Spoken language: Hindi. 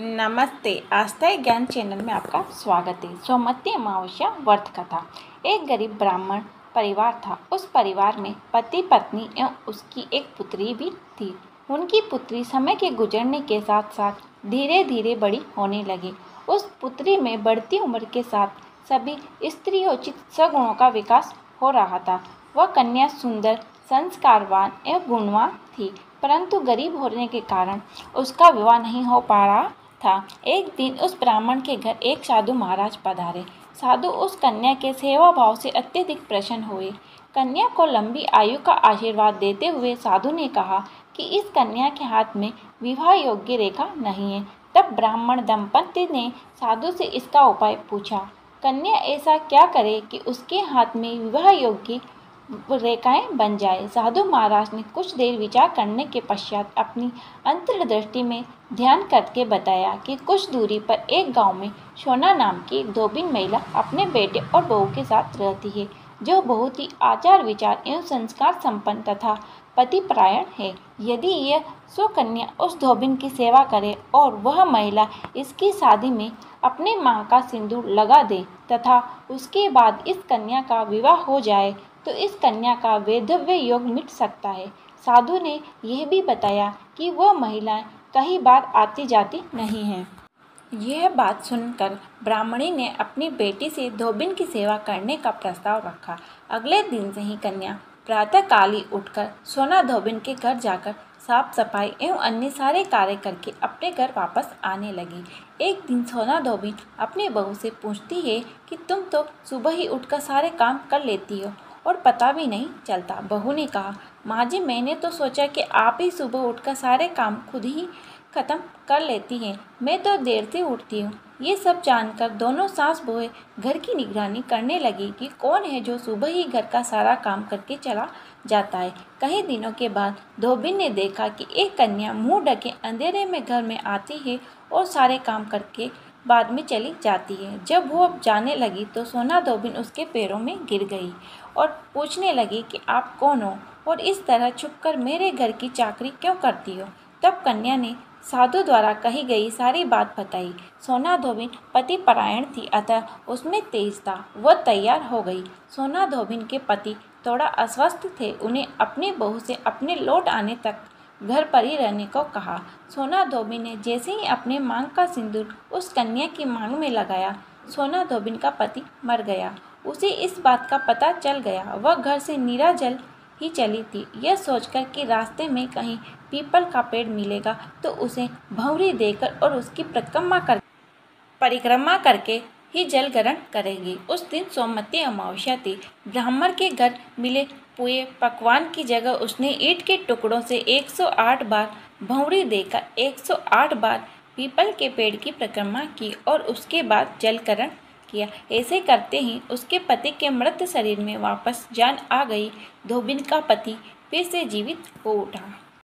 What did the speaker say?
नमस्ते। आस्था ज्ञान चैनल में आपका स्वागत है। सोमवती अमावस्या व्रत कथा। एक गरीब ब्राह्मण परिवार था। उस परिवार में पति पत्नी एवं उसकी एक पुत्री भी थी। उनकी पुत्री समय के गुजरने के साथ साथ धीरे धीरे बड़ी होने लगी। उस पुत्री में बढ़ती उम्र के साथ सभी स्त्रियोचित सगुणों का विकास हो रहा था। वह कन्या सुंदर, संस्कारवान एवं गुणवान थी, परंतु गरीब होने के कारण उसका विवाह नहीं हो पा रहा था। एक दिन उस ब्राह्मण के घर एक साधु महाराज पधारे। साधु उस कन्या के सेवा भाव से अत्यधिक प्रसन्न हुए। कन्या को लंबी आयु का आशीर्वाद देते हुए साधु ने कहा कि इस कन्या के हाथ में विवाह योग्य रेखा नहीं है। तब ब्राह्मण दंपति ने साधु से इसका उपाय पूछा। कन्या ऐसा क्या करे कि उसके हाथ में विवाह योग्य रेखाएं बन जाए। साधु महाराज ने कुछ देर विचार करने के पश्चात अपनी अंतर्दृष्टि में ध्यान करके बताया कि कुछ दूरी पर एक गांव में सोना नाम की एक धोबिन महिला अपने बेटे और बहू के साथ रहती है, जो बहुत ही आचार विचार एवं संस्कार संपन्न तथा पतिपरायण है। यदि यह सुकन्या उस धोबिन की सेवा करे और वह महिला इसकी शादी में अपने मांग का सिंदूर लगा दे तथा उसके बाद इस कन्या का विवाह हो जाए तो इस कन्या का वैधव्य योग मिट सकता है। साधु ने यह भी बताया कि वह महिलाएं कई बार आती जाती नहीं हैं। यह बात सुनकर ब्राह्मणी ने अपनी बेटी से धोबिन की सेवा करने का प्रस्ताव रखा। अगले दिन से ही कन्या प्रातःकाल ही उठकर सोना धोबिन के घर जाकर साफ सफाई एवं अन्य सारे कार्य करके अपने घर वापस आने लगी। एक दिन सोना धोबिन अपनी बहू से पूछती है कि तुम तो सुबह ही उठकर सारे काम कर लेती हो और पता भी नहीं चलता। बहू ने कहा, माँ जी, मैंने तो सोचा कि आप ही सुबह उठकर सारे काम खुद ही खत्म कर लेती हैं। मैं तो देर से उठती हूँ। ये सब जानकर दोनों सास बहुएं घर की निगरानी करने लगी कि कौन है जो सुबह ही घर का सारा काम करके चला जाता है। कई दिनों के बाद धोबिन ने देखा कि एक कन्या मुंह ढके अंधेरे में घर में आती है और सारे काम करके बाद में चली जाती है। जब वो जाने लगी तो सोना धोबिन उसके पैरों में गिर गई और पूछने लगी कि आप कौन हो और इस तरह छुपकर मेरे घर की चाकरी क्यों करती हो। तब कन्या ने साधु द्वारा कही गई सारी बात बताई। सोना धोबिन पतिपरायण थी, अतः उसमें तेज था। वह तैयार हो गई। सोना धोबिन के पति थोड़ा अस्वस्थ थे। उन्हें अपनी बहू से अपने लौट आने तक घर पर ही रहने को कहा। सोना धोबिन ने जैसे ही अपने मांग का सिंदूर उस कन्या की मांग में लगाया, सोना धोबिन का पति मर गया। उसे इस बात का पता चल गया। वह घर से निराजल ही चली थी, यह सोचकर कि रास्ते में कहीं पीपल का पेड़ मिलेगा तो उसे भंवरी देकर और उसकी परिक्रमा करके ही जल ग्रहण करेगी। उस दिन सोमवती अमावस्या थी। ब्राह्मण के घर मिले पुए पकवान की जगह उसने ईंट के टुकड़ों से 108 बार भंवरी देकर 108 बार पीपल के पेड़ की परिक्रमा की और उसके बाद जल ग्रहण किया। ऐसे करते ही उसके पति के मृत शरीर में वापस जान आ गई। धोबिन का पति फिर से जीवित हो उठा।